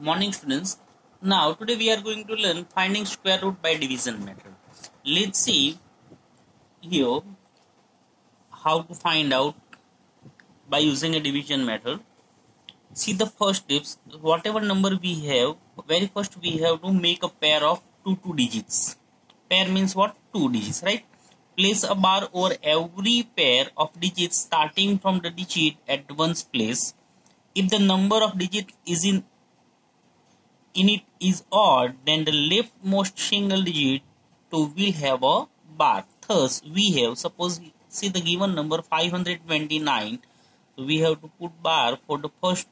Morning students. Now today we are going to learn finding square root by division method. Let's see here how to find out by using a division method. See the first tips. Whatever number we have, very first we have to make a pair of two digits. Pair means what? Two digits, right? Place a bar over every pair of digits starting from the digit at one's place. If the number of digits is in it is odd, then the leftmost single digit will have a bar. Thus, we have, suppose, see the given number 529. So, we have to put bar for the first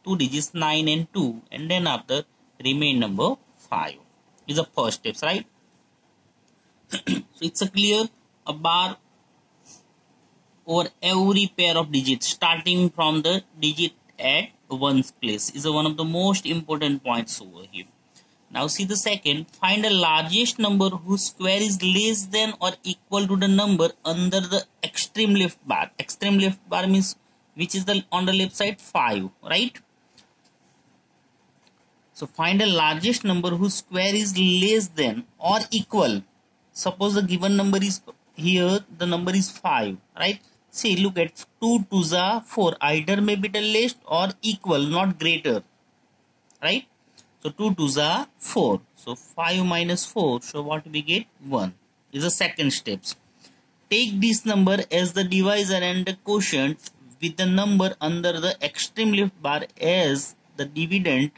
two digits 9 and 2, and then after remain number 5 is the first steps, right? So, it's a clear a bar over every pair of digits starting from the digit at one's place is one of the most important points over here. Now see the second, find the largest number whose square is less than or equal to the number under the extreme left bar. Extreme left bar means which is the on the left side 5, right? So find the largest number whose square is less than or equal. Suppose the given number is here, the number is 5, right? See, look at 2 2s are 4. Either may be the least or equal, not greater. Right? So 2 2s are 4. So 5 minus 4. So what we get? 1. Is the second steps. Take this number as the divisor and the quotient with the number under the extreme left bar as the dividend.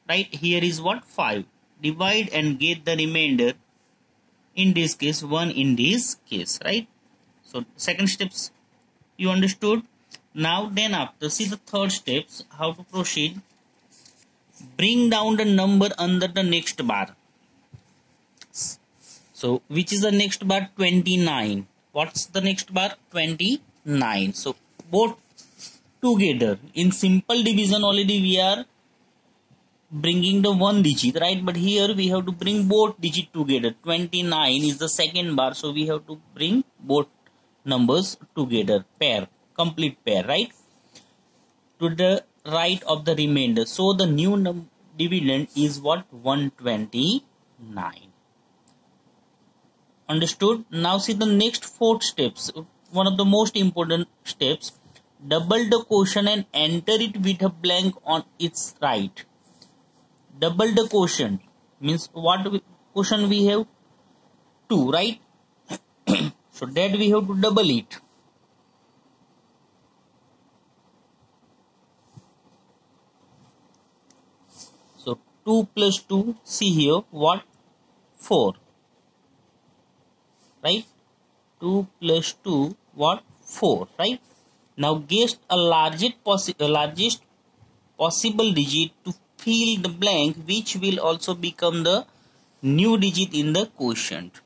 Right? Here is what? 5. Divide and get the remainder. In this case, 1 in this case. Right? So second steps you understood. Now then after see the third steps how to proceed. Bring down the number under the next bar. So which is the next bar? 29. What's the next bar? 29. So both together in simple division already we are bringing the one digit, right? But here we have to bring both digit together. 29 is the second bar, so we have to bring both numbers together, pair, complete pair, right? To the right of the remainder. So the new dividend is what? 129. Understood? Now see the next fourth steps. One of the most important steps. Double the quotient and enter it with a blank on its right. Double the quotient means what quotient we have? 2, right? So that we have to double it. So 2 plus 2, see here what? 4. Right? 2 plus 2, what? 4. Right? Now guess a largest possible digit to fill the blank, which will also become the new digit in the quotient,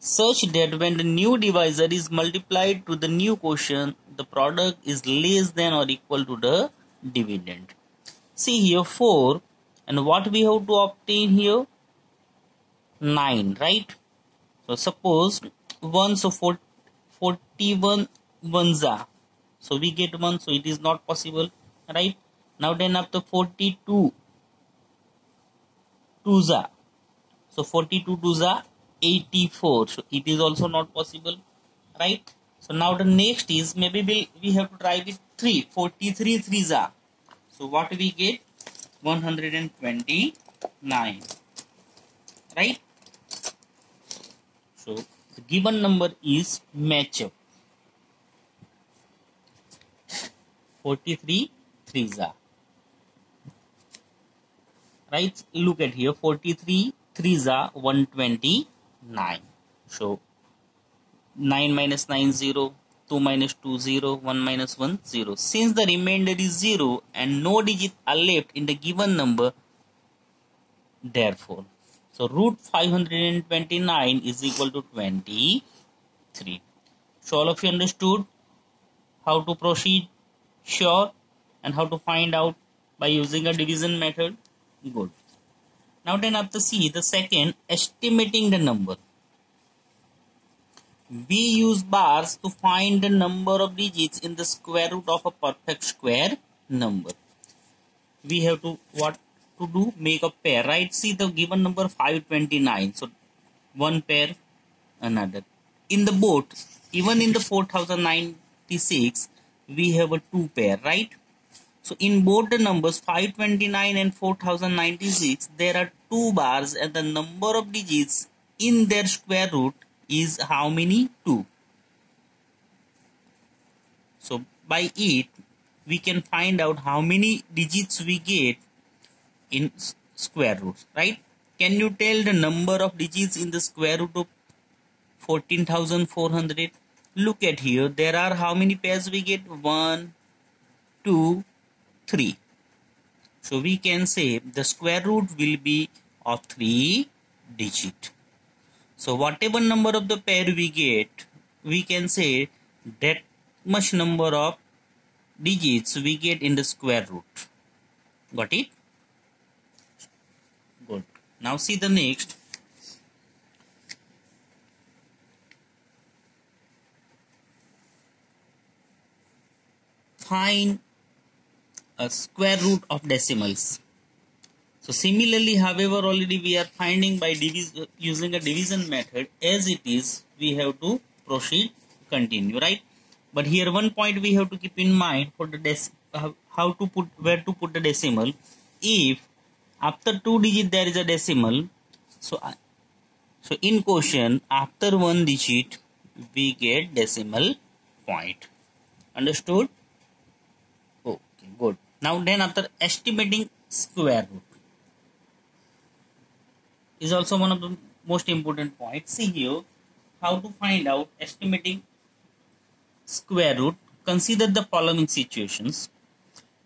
such that when the new divisor is multiplied to the new quotient, the product is less than or equal to the dividend. See here 4, and what we have to obtain here? 9, right? So suppose 1, so 41 ones are. So we get 1, so it is not possible, right? Now then after 42 twos are. So 42 twos are 84. So it is also not possible, right? So now the next is maybe we have to try with 3. 43 threes are. So what we get? 129. Right? So the given number is match up. 43 threes are. Right? Look at here. 43 threes are 129. So 9 minus 9 0, 2 minus 2 0, 1 minus 1 0. Since the remainder is 0 and no digits are left in the given number, therefore, so root 529 is equal to 23. So all of you understood how to proceed? Sure. And how to find out by using a division method? Good. Now then after see the second, estimating the number. We use bars to find the number of digits in the square root of a perfect square number. we have to what to do? Make a pair, right? See the given number 529. So one pair, another. In the boat, even in the 4096, we have a two pair, right? So in both the numbers 529 and 4096, there are two bars and the number of digits in their square root is how many? 2. So by it, we can find out how many digits we get in square roots, right? Can you tell the number of digits in the square root of 14,400? Look at here, there are how many pairs we get? 1, 2, 3. So we can say the square root will be of 3 digit. So whatever number of the pair we get, we can say that much number of digits we get in the square root. Got it? Good. Now see the next. Find a square root of decimals. So similarly, however, already we are finding by using a division method. As it is, we have to proceed, continue, right? But here one point we have to keep in mind for the where to put the decimal. If after 2 digit there is a decimal, so in question after 1 digit we get decimal point. Understood? Okay, good. Now then after estimating square root is also one of the most important points. See here how to find out estimating square root. Consider the following situations.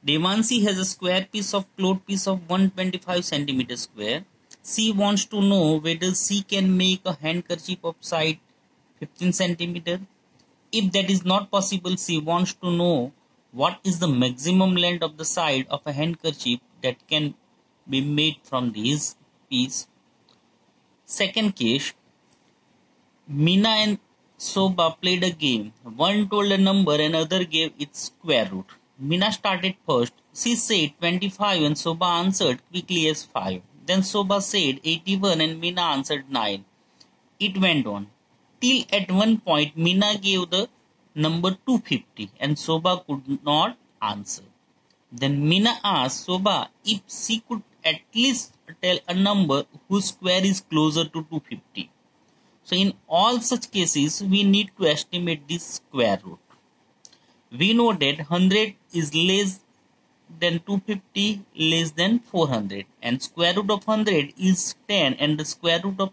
Devanshi has a square piece of cloth piece of 125 centimeter square. She wants to know whether she can make a handkerchief of side 15 centimeter. If that is not possible, she wants to know what is the maximum length of the side of a handkerchief that can be made from this piece. Second case, Meena and Soba played a game. One told a number and other gave its square root. Meena started first. She said 25 and Soba answered quickly as 5. Then Soba said 81 and Meena answered 9. It went on till at one point Meena gave the number 250 and Soba could not answer. Then Meena asked Soba if she could at least tell a number whose square is closer to 250. So in all such cases, we need to estimate this square root. We know that 100 is less than 250 less than 400 and square root of 100 is 10 and the square root of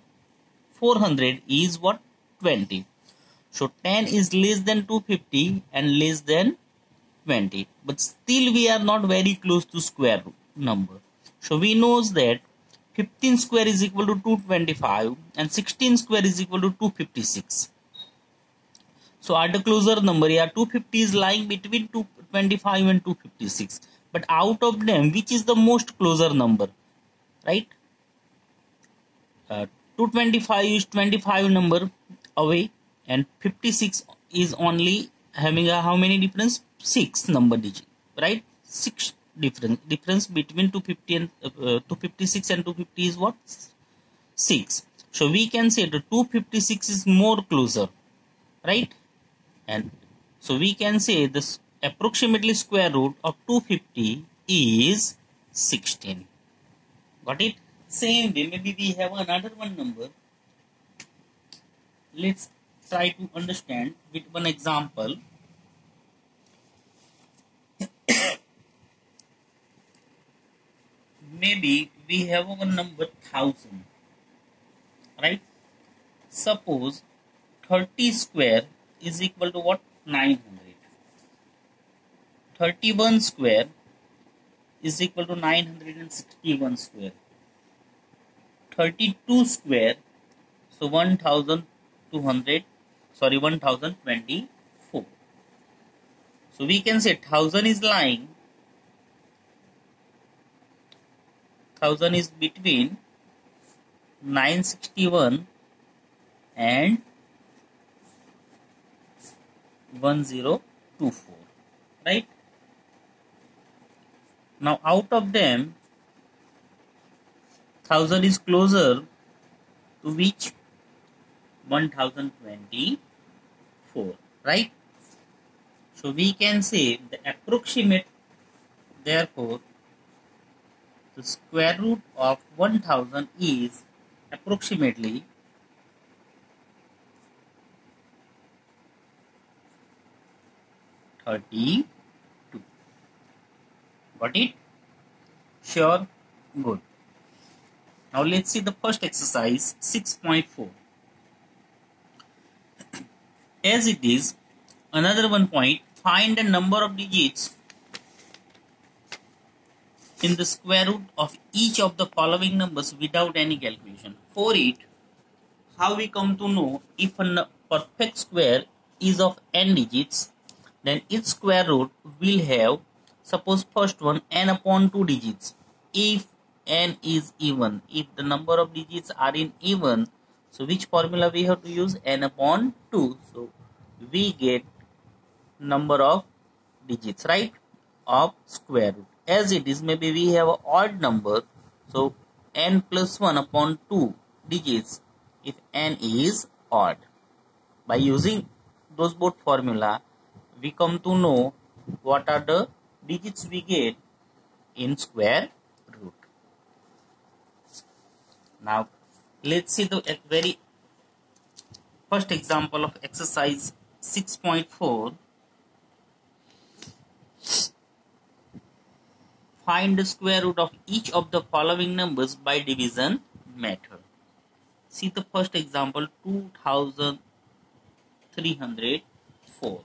400 is what? 20. So 10 is less than 250 and less than 20. But still we are not very close to square root number. So we know that 15 square is equal to 225 and 16 square is equal to 256. So at the closer number, yeah, 250 is lying between 225 and 256. But out of them, which is the most closer number, right? 225 is 25 number away and 56 is only having a how many difference? 6 number digit, right? 6 difference between 250 and 256 and 250 is what? 6. So we can say the 256 is more closer, right? And so we can say this approximately square root of 250 is 16. Got it? Same way, maybe we have another one number. Let's try to understand with one example. Maybe we have one number 1000, right? Suppose 30 square is equal to what? 900. 31 square is equal to 961 square. 32 square, so 1024. So we can say 1000 is lying. 1000 is between 961 and 1024, right? Now out of them, 1000 is closer to which? 1024, right? So we can say the approximate, therefore, the square root of 1000 is approximately 32. Got it? Sure? Good. Now let's see the first exercise, 6.4. As it is, another 1 point, find the number of digits in the square root of each of the following numbers without any calculation. For it, how we come to know if a perfect square is of n digits, then its square root will have, suppose first one, n upon 2 digits. If n is even, if the number of digits are in even, so which formula we have to use? N upon 2. So we get number of digits, right, of square root. As it is, maybe we have an odd number, so n plus 1 upon 2 digits if n is odd. By using those both formula, we come to know what are the digits we get in square root. Now let's see the very first example of exercise 6.4. Find the square root of each of the following numbers by division method. See the first example, 2304.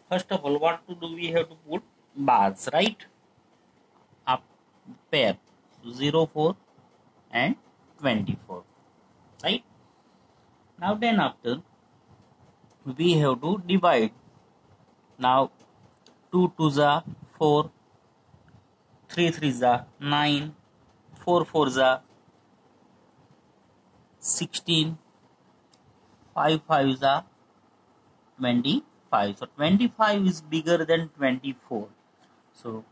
First of all, what to do? We have to put bars, right? Up pair, 0, 4 and 24, right? Now then after, we have to divide. Now 2 2s are 4, 3 3s are 9, 4 4s are 16, 5 5s are 25. So 25 is bigger than 24. So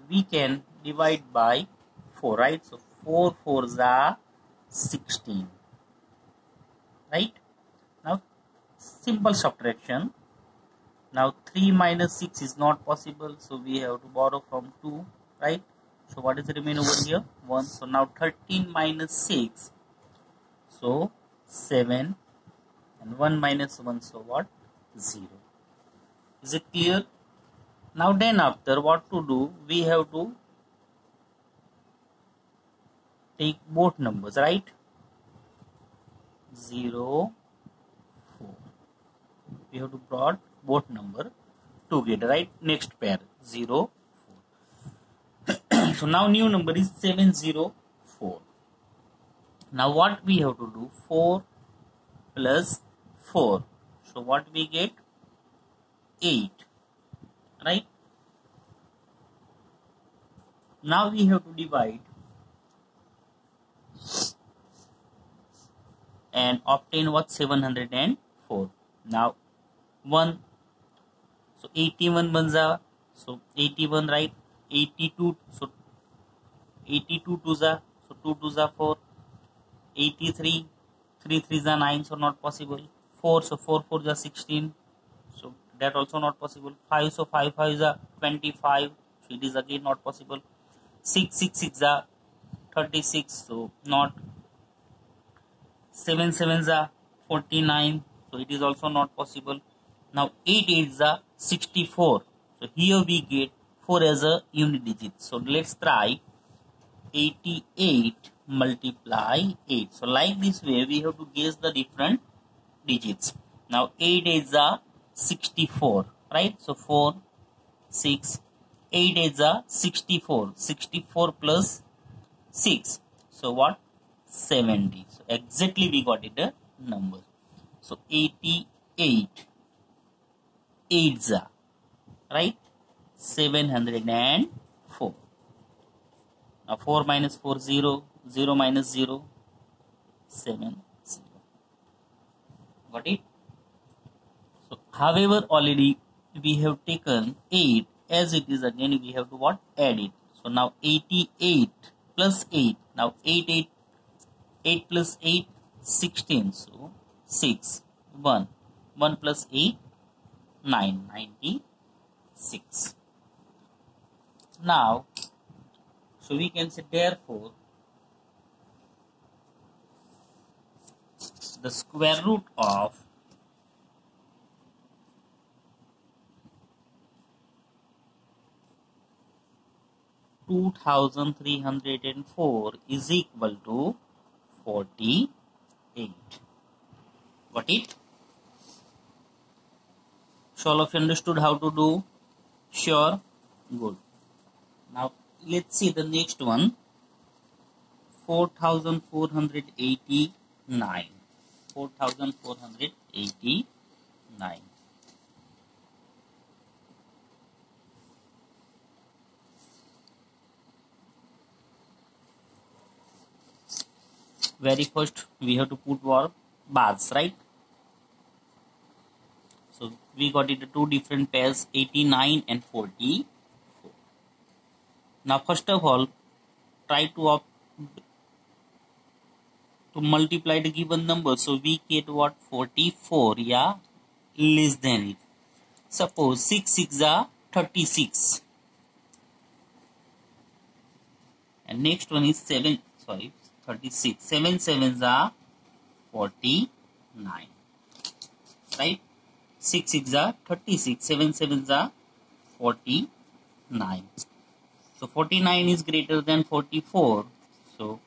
we can divide by 4, right? So 4 4s are 16, right? Now simple subtraction. Now 3 minus 6 is not possible, so we have to borrow from 2, right? So what is remain over here? 1. So now 13 minus 6, so 7, and 1 minus 1, so what? 0. Is it clear? Now then after, what to do? We have to take both numbers, right? 0 4. We have to brought both number together, right? Next pair, 0 4. So now new number is 704. Now what we have to do? 4 plus 4. So what we get? 8, right? Now we have to divide and obtain what? 704. Now 1, so 81 banza, so 81, right? 82, so 82 2s are, so 2 2s are 4, 83, 3 3s are 9, so not possible. 4, so 4 4s are 16, so that also not possible. 5, so 5 5s are 25, so it is again not possible. 6 6 6 are 36, so not. 7 7s are 49, so it is also not possible. Now 8 8s are 64, so here we get 4 as a unit digit. So let's try 88 multiply 8. So like this way we have to guess the different digits. Now 8 8s are 64, right? So 4 6, 8 8s are 64, 64 plus 6, so what? 70. So exactly we got it a number. So 88 8s are, right? 704. Now 4 minus 4, 0. 0 minus 0, 7, 0. Got it? So, however, already we have taken 8 as it is, again we have to what? Add it. So now 88 plus 8. Now 8 plus 8, 16. So 6, 1. 1 plus 8, 9, 96. Now, so we can say therefore, the square root of 2304 is equal to 48. Got it? So all of you understood how to do? Sure? Good. Now let's see the next one. 4489. 4489. Very first we have to put our bars, right? So we got it two different pairs, 89 and 44. Now first of all, try to multiply the given number. So we get what? 44, yeah, less than it. Suppose 6 6 are 36. And next one is 36. 7 7s are 49. Right? 6 6 are 36. 7 7s are 49. So 49 is greater than 44. So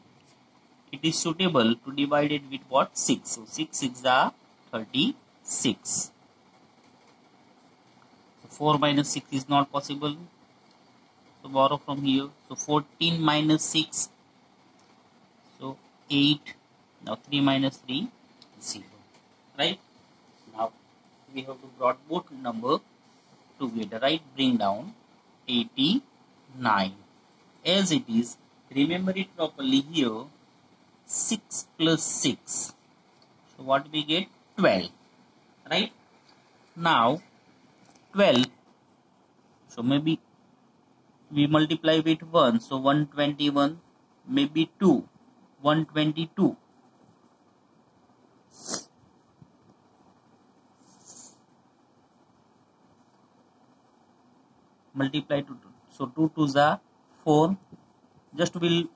it is suitable to divide it with what? 6. So 6 6 are 36. So 4 minus 6 is not possible. So borrow from here. So 14 minus 6. So 8. Now 3 minus 3, 0. Right? Now we have to brought both number together. Right? Bring down 89. As it is, remember it properly here. 6 plus 6. So what we get? 12. Right? Now 12. So maybe we multiply with 1. So 121. Maybe 2. 122. Multiply to 2. So 2 2s are 4. Just will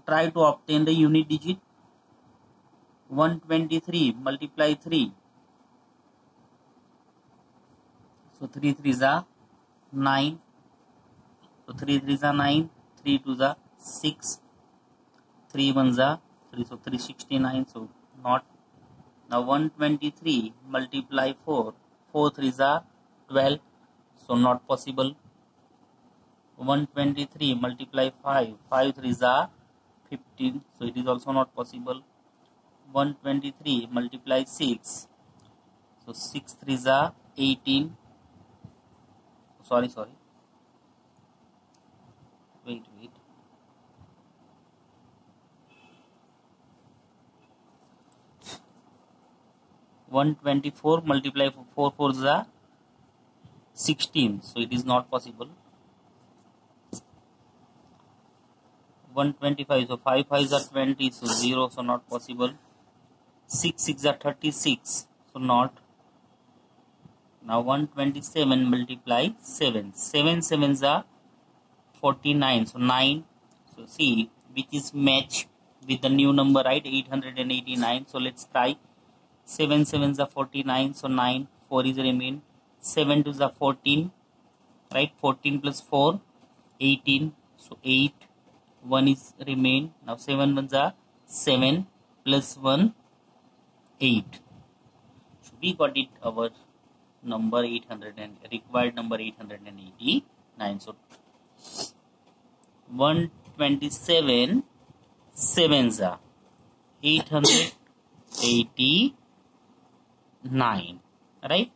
try to obtain the unit digit. 123 multiply 3. So 3 3s are 9. So 3 3s are 9. 3 2s are 6. 3 1s are 3. So 369. So not. Now 123 multiply 4. 4 3s are 12. So not possible. 123 multiply 5. 5 3s are 15. So it is also not possible. 123 multiply 6. So 6 3s are 18. Sorry. Wait. 124 multiply 4 4s are 16. So it is not possible. 125. So 5 5s are 20. So 0. So not possible. 6 6 are 36. So not. Now 127 multiply 7. 7 7s are 49. So 9. So see which is match with the new number, right? 889. So let's try. 7 7s are 49. So 9. 4 is remain. 7 2s are 14. Right? 14 plus 4. 18. So 8. 1 is remain. Now 7 1s are 7 plus 1. 8. So we got it our number 800 and required number 889. So 127 sevens are 889. Right?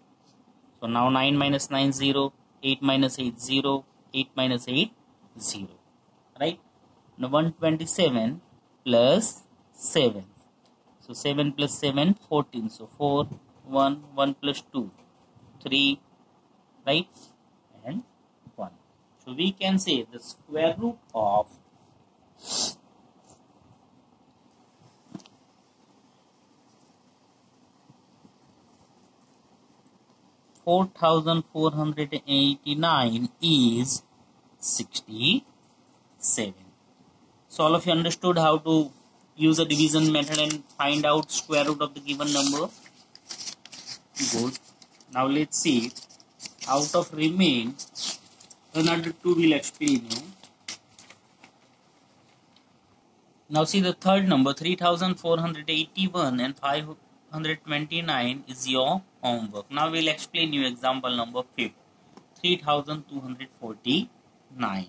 So now 9 minus 9 0. 8 minus 8 0, 8 minus 8 0, right? Now 127 plus 7, so 7 plus 7 14, so 4 1 1 plus 2 3, right, and 1. So we can say the square root of 4489 is 67. So all of you understood how to use a division method and find out square root of the given number? Good. Now let's see, out of remain, another two will explain you. Now see the third number, 3481 and 529 is your homework. Now we'll explain you example number 5, 3249.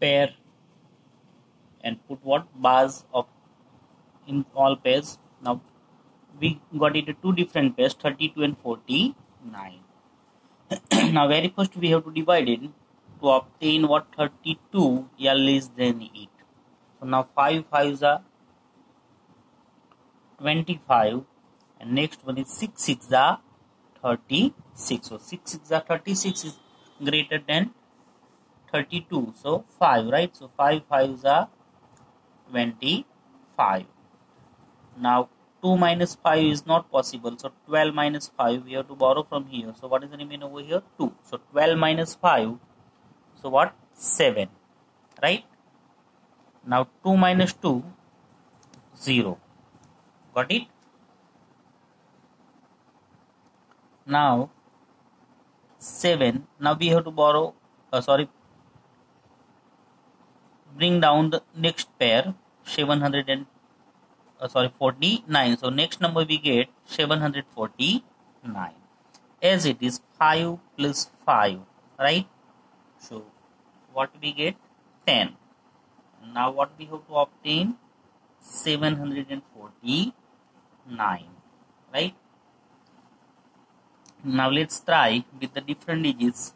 Pair and put what bars of in all pairs. Now we got it two different pairs, 32 and 49. Now very first we have to divide it to obtain what 32 less than 8. So now 5 5s are 25 and next one is 6 6 are 36. So 6 6 are 36 is greater than 32. So 5, right? So 5 5s are 25. Now 2 minus 5 is not possible. So 12 minus 5 we have to borrow from here. So what is the remain over here? 2. So 12 minus 5. So what? 7. Right? Now 2 minus 2, 0. Got it? Now 7. Now we have to borrow, bring down the next pair, 49. So next number we get 749. As it is 5 plus 5, right? So what we get? 10. Now what we have to obtain? 749, right? Now let's try with the different digits.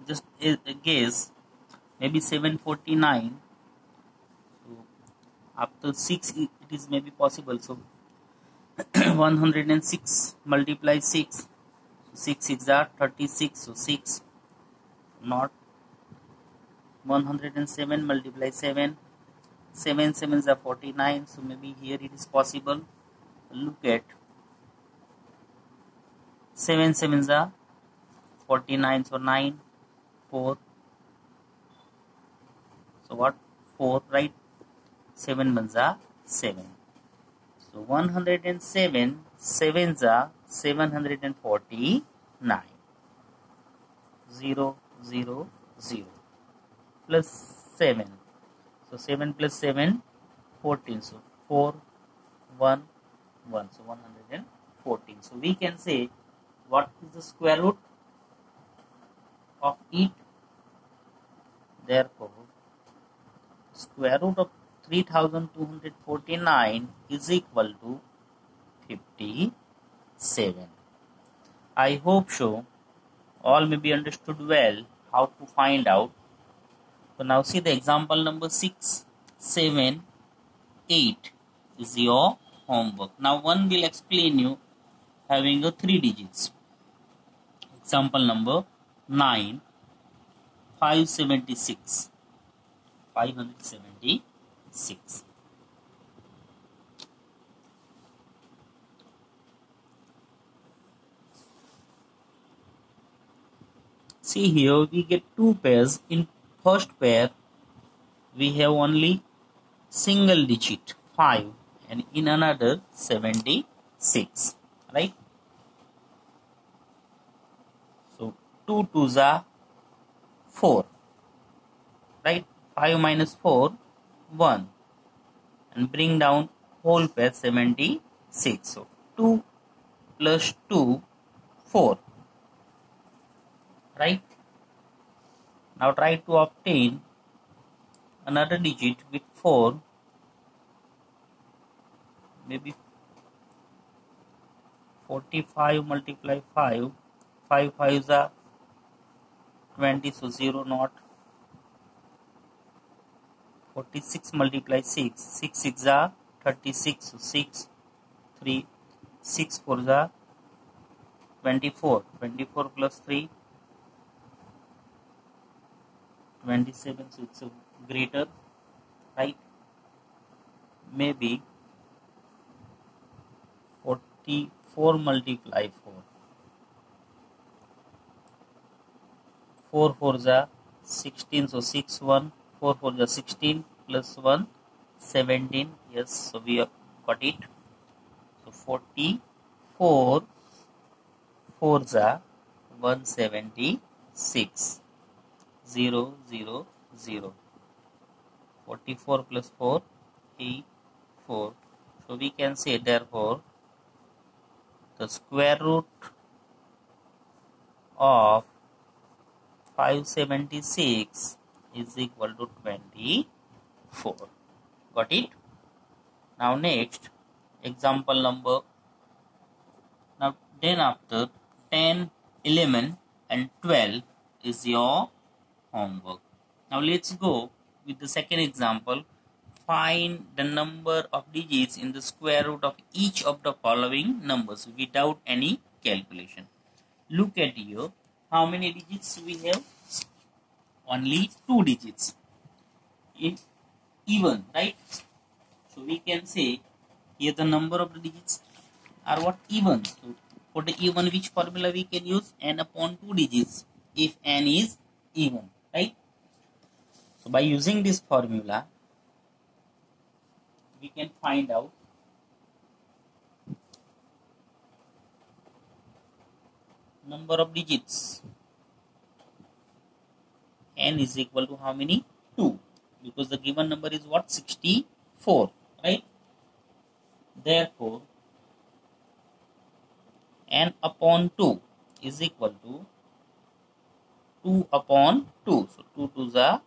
Just a guess, maybe 749. So after 6 it is maybe possible. So 106 multiply 6. 6 6 are 36. So 6, not 107 multiply 7. 7 7s are 49. So maybe here it is possible. Look at 7 7s are 49. So 9 4. So what? 4, right? 7 ones are 7. So 107 7s are 749. 0 0 0 plus 7. So 7 plus 7, 14. So 4 1 1. So 114. So we can say what is the square root of it? Therefore square root of 3249 is equal to 57. I hope so. All may be understood well how to find out. So now see the example number 6, 7, 8 is your homework. Now one will explain you having a 3 digits. Example number 9, 576. 576. See here we get two pairs. In first pair we have only single digit 5 and in another 76, right? So 2 2s are 4, right? 5 minus 4, 1 and bring down whole pair 76. So 2 plus 2, 4, right? Now try to obtain another digit with 4, maybe 45 multiply 5, 5 5s are 20, so 0 not. 46 multiply 6, 6 6 are 36, so 6 3, 6 4s are 24, 24 plus 3, 27, so it's a greater, right? Maybe 44 multiply 4, 4 4s are 16, so 6 1, 4 4s are 16 plus 1, 17, yes, so we have got it. So 44 4s are 176, 0 0 0, 44 plus 4, 84. So we can say therefore the square root of 576 is equal to 24. Got it? Now next example number. Now then after 10, 11 and 12 is your homework. Now let's go with the second example. Find the number of digits in the square root of each of the following numbers without any calculation. Look at here. How many digits we have? Only 2 digits. In even, right? So we can say here the number of the digits are what? Even. So for the even, which formula we can use? N upon 2 digits if n is even, right? So by using this formula, we can find out number of digits. N is equal to how many? 2. Because the given number is what? 64, right? Therefore, n upon 2 is equal to 2 upon 2. So 2 2s are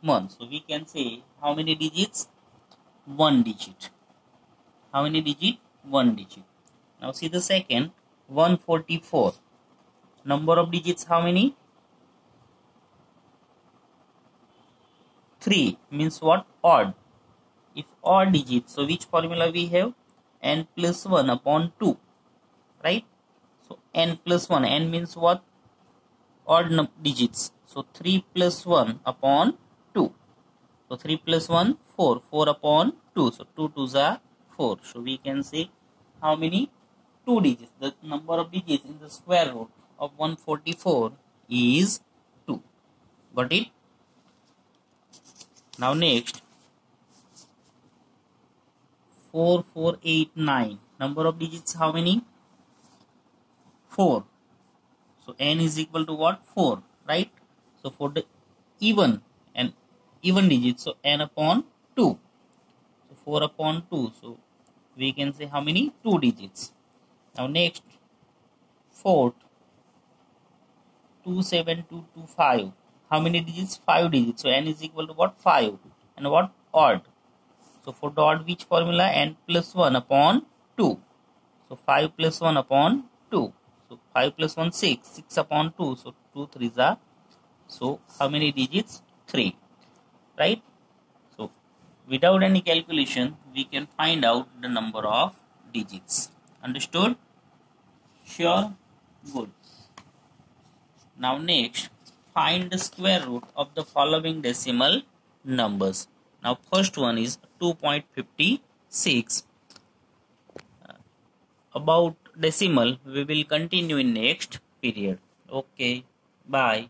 1. So we can say how many digits? 1 digit. How many digit? 1 digit. Now see the second, 144. Number of digits how many? 3. Means what? Odd. If odd digits, so which formula we have? N plus 1 upon 2. Right? So n plus 1. N means what? Odd digits. So 3 plus 1 upon 2. So 3 plus 1, 4. 4 upon 2. So 2 2s are 4. So we can say how many? 2 digits. The number of digits in the square root of 144 is 2. Got it? Now next, 4489. Number of digits how many? 4. So n is equal to what? 4. Right? So for the even and even digits, so n upon 2. So 4 upon 2. So we can say how many? 2 digits. Now next, fourth, 27225. How many digits? 5 digits. So n is equal to what? 5. And what? Odd. So for the odd, which formula? N plus 1 upon 2. So 5 plus 1 upon 2. So 5 plus 1, 6. 6 upon 2. So 2 3s are. So how many digits? 3. Right? So without any calculation, we can find out the number of digits. Understood? Sure? Good. Now next, find the square root of the following decimal numbers. Now first one is 2.56. About decimal, we will continue in next period. Okay, bye.